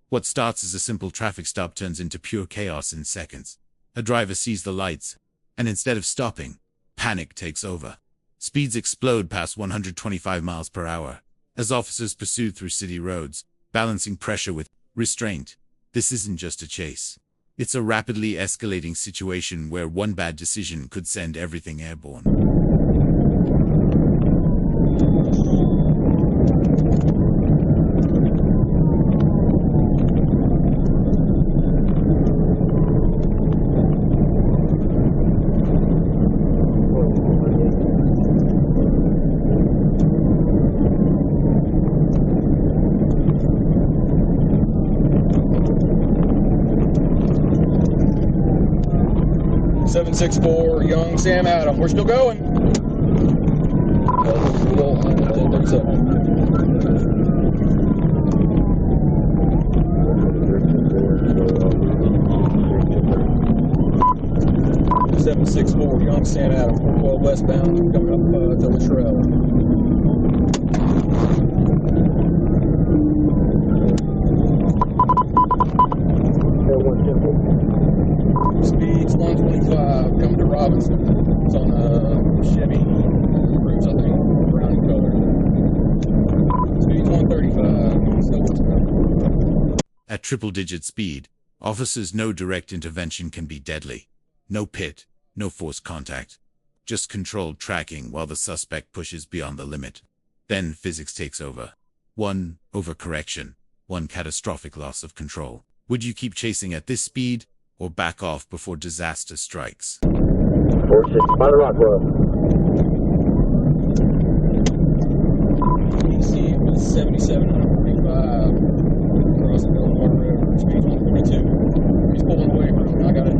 What starts as a simple traffic stop turns into pure chaos in seconds. A driver sees the lights, and instead of stopping, panic takes over. Speeds explode past 125 miles per hour as officers pursue through city roads, balancing pressure with restraint. This isn't just a chase. It's a rapidly escalating situation where one bad decision could send everything airborne. .764 Young Sam Adam. We're still going. .764 Young Sam Adam. 412 westbound coming up to Latrell. Speed's 125, coming to Robinson. It's on a Chevy Cruze, I think, brown in color. Speed's 135, still westbound. At triple-digit speed, officers know direct intervention can be deadly. No pit, no forced contact. Just controlled tracking while the suspect pushes beyond the limit. Then physics takes over. One overcorrection, one catastrophic loss of control. Would you keep chasing at this speed, or back off before disaster strikes? 46 by the Rockwell. DC 7745 crossing the Water River. Speed's 142. He's pulling away from me. I got it.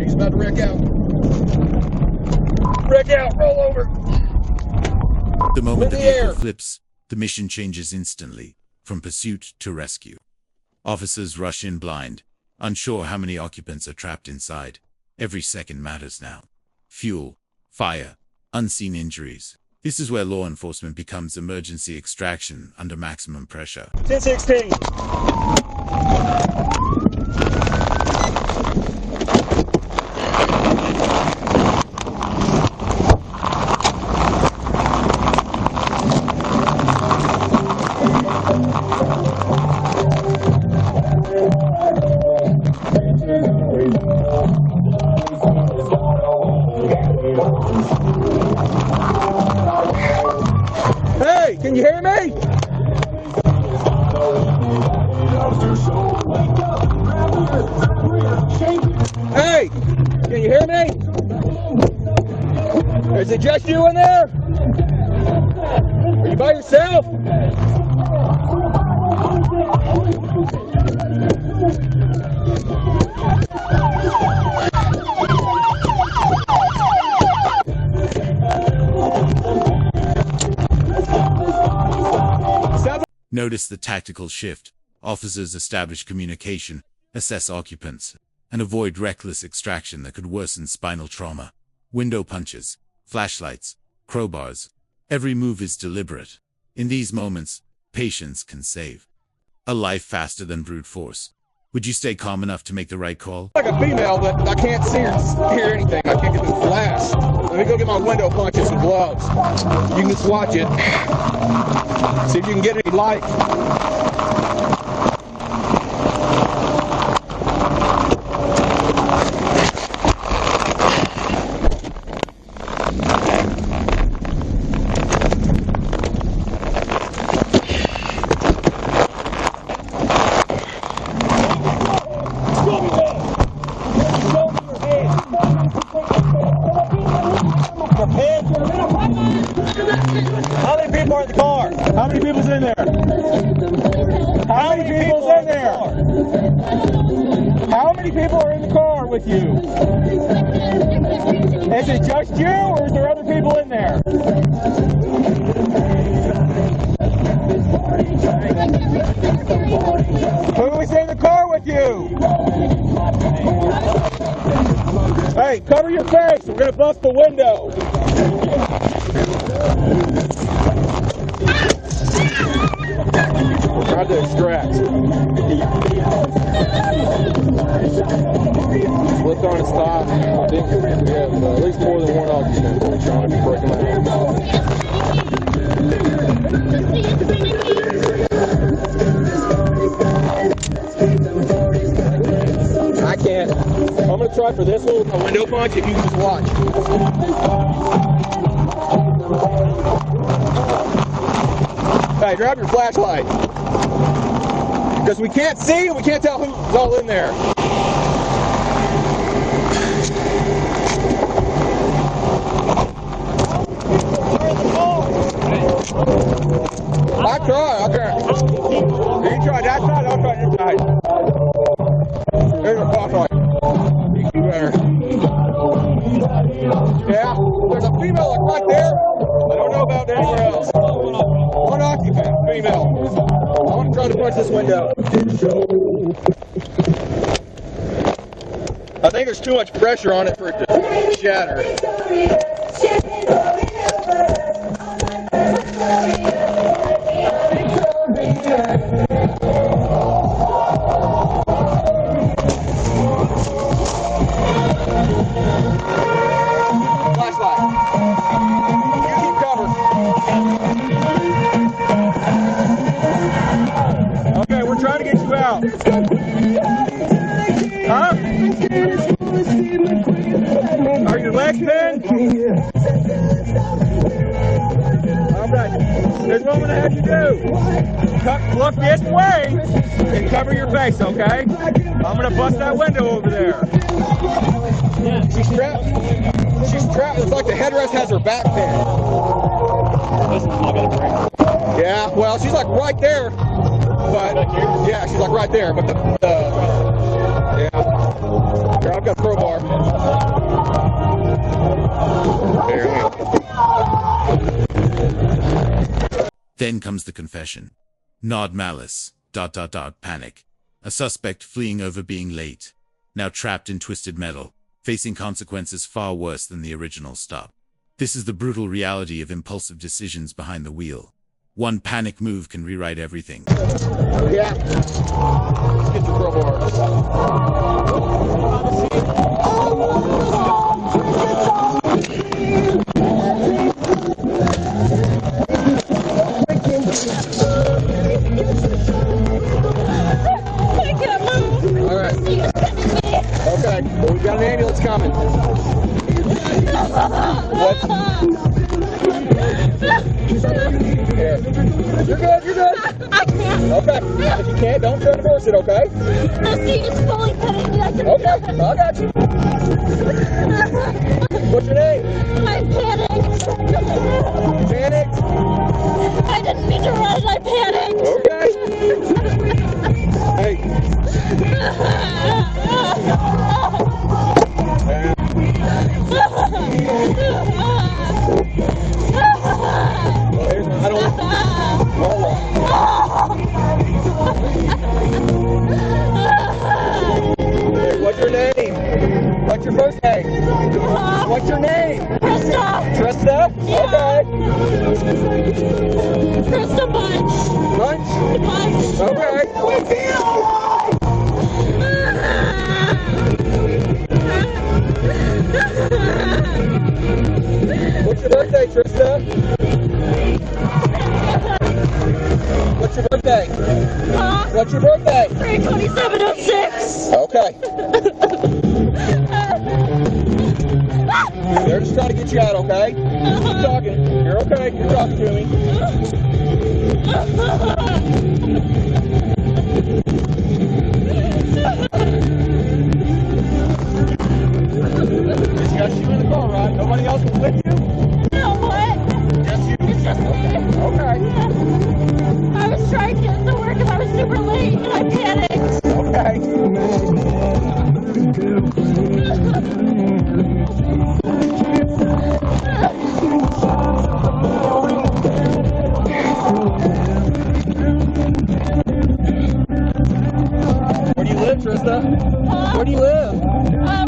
He's about to wreck out. Wreck out, roll over. The moment the vehicle flips, the mission changes instantly, from pursuit to rescue. Officers rush in blind, unsure how many occupants are trapped inside. Every second matters now. Fuel, fire, unseen injuries. This is where law enforcement becomes emergency extraction under maximum pressure. 1016. Hey, can you hear me? Hey, can you hear me? Is it just you in there? Are you by yourself? Notice the tactical shift. Officers establish communication, assess occupants, and avoid reckless extraction that could worsen spinal trauma. Window punches, flashlights, crowbars. Every move is deliberate. In these moments, patience can save a life faster than brute force. Would you stay calm enough to make the right call? Like a female, but I can't see or hear anything. I can't get the flash. Let me go get my window punches and gloves. You can just watch it. See if you can get any light. How many people are in the car? How many people's in there? How many people's in there? How many people are in the car with you? Is it just you, or is there other people in there? Who is in the car with you? Hey, cover your your face. We're gonna bust the window. Trying to extract. Flipped on and stopped. I think we have at least more than one occupant trying to break them out. I can't. I'm going to try for this one with my window punch if you can just watch. Hey, grab your flashlight. Because we can't see and we can't tell who's all in there. I'll try. You can try that side, I'll try this side. There's a flashlight. You can do better. Yeah, there's a female like right there. I don't know about anywhere else. One occupant, female. I want to try to punch this window. I think there's too much pressure on it for it to shatter. Flashlight. You keep cover. Okay, we're trying to get you out. Huh? Are your legs pinned? Alright. Here's what I'm going to have you do. Look this way and cover your face, okay? I'm going to bust that window over there. She's strapped. It's like the headrest has her back pinned. Yeah, well, she's like right there. But, yeah, she's like right there. But yeah. Here, I've got a crowbar. There. Then comes the confession. Not malice. ... Panic. A suspect fleeing over being late. Now trapped in twisted metal, facing consequences far worse than the original stop. This is the brutal reality of impulsive decisions behind the wheel. One panic move can rewrite everything. Yeah. Let's get your crowbar. Alright. Okay, well, we've got an ambulance coming. What? Here. You're good. Okay. If you can't, don't try to force it, okay? The seat is fully connected. Okay, I got you. What's your name? I panicked. You panicked? I didn't mean to run, I panicked. Okay. Hey. I don't. What's your name? What's your first name? What's your name? Krista. Krista? Yeah. Okay. Krista Bunch. Bunch? Okay. What's your birthday, Trista? What's your birthday? What's your birthday? 3/27/06. Okay. They're just trying to get you out, okay? Keep talking. You're okay. You're talking to me. It's just you in the car, right? Nobody else was with you? No, what? Just you? It's just me. Okay. I was trying to get to work and I was super late and I panicked. Okay. Where do you live, Trista? Where do you live?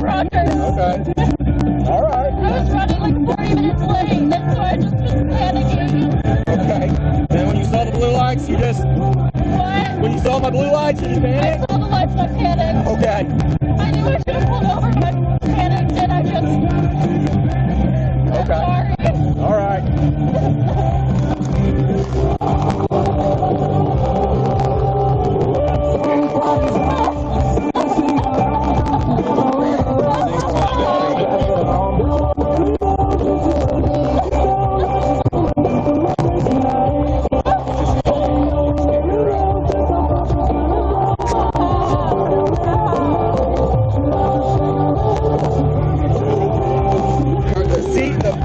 Rogers. Okay. my blue lights and you I panicked? saw the lights and I panicked. Okay. I knew I should have pulled over, but I panicked and I just... Okay. Sorry. All right.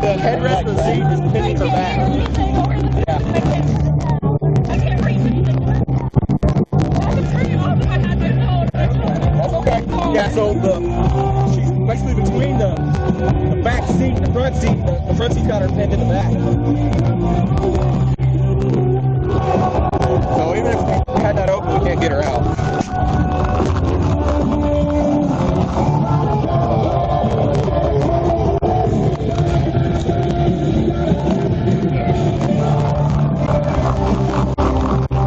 The headrest of the seat is pinning her back. Yeah. I can't reach anything. I could turn it off if I had my phone. That's okay. Yeah, so she's basically between the back seat and the front seat. The front seat's got her pinned in the back. So even if we had that open, we can't get her out.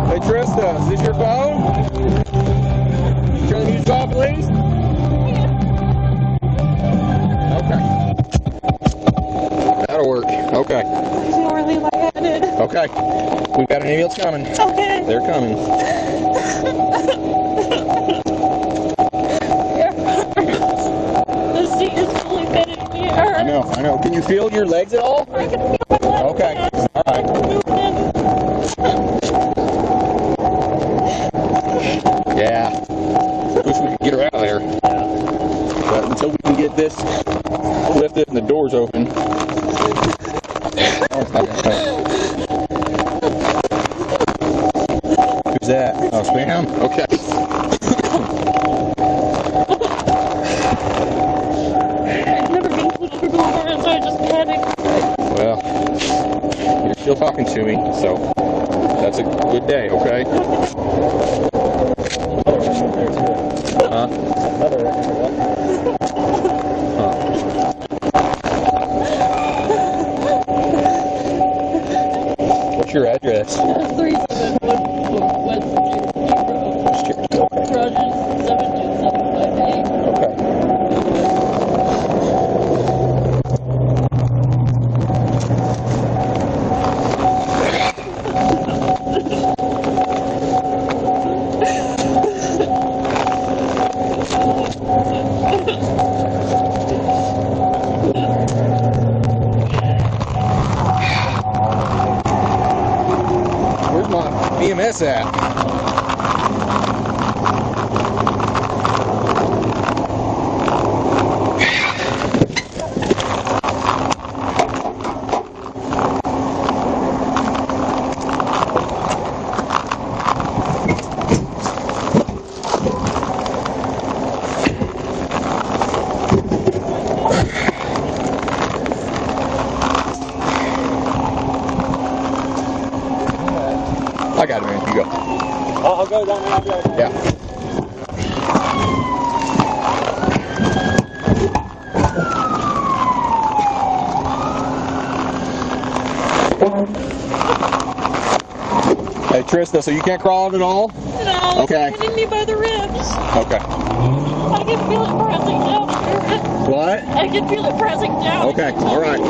Hey Trista, is this your phone? Turn the music off, please. Okay. That'll work. Okay. I'm really lightheaded. Okay. We've got an ambulance coming. Okay. They're coming. The seat is fully fitted in here. I know. Can you feel your legs at all? I can feel my legs. Okay. All right. Yeah. Wish we could get her out of there. But until we can get this lifted and the doors open. Who's that? Oh, spam? Okay. I've never been pulled over before, and so I just panicked. Well, you're still talking to me, so that's a good day, okay? Huh? What's your address? 371 West Virginia Road. Okay. Rogers 72758. Okay. Where's my EMS at? I got it, man. You go. I'll go down there. Yeah. Hey, Trista, so you can't crawl it at all? No, Okay. it's hitting me by the ribs. Okay. I can feel it pressing down. What? I can feel it pressing down. Okay, all right.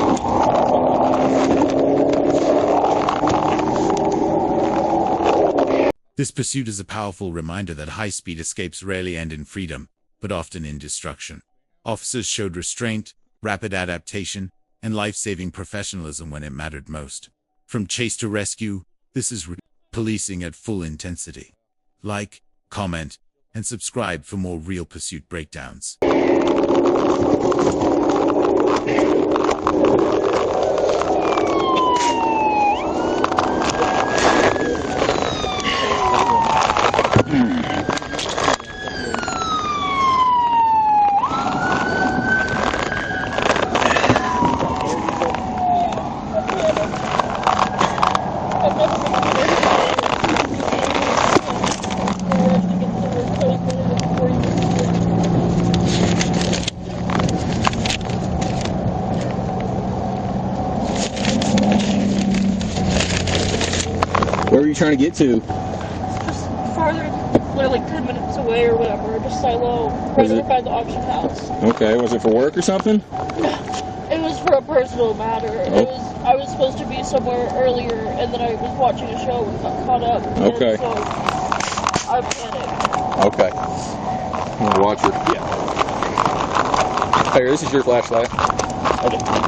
This pursuit is a powerful reminder that high-speed escapes rarely end in freedom, but often in destruction. Officers showed restraint, rapid adaptation, and life-saving professionalism when it mattered most. From chase to rescue, this is policing at full intensity. Like, comment, and subscribe for more real pursuit breakdowns. Where were you trying to get to? Just farther like 10 minutes away or whatever, just silo, right by the auction house. Okay, was it for work or something? It was for a personal matter. I was supposed to be somewhere earlier, and then I was watching a show and got caught up. Okay. And so I panicked. Okay. I'm gonna watch it. Yeah. Hey, this is your flashlight. Okay.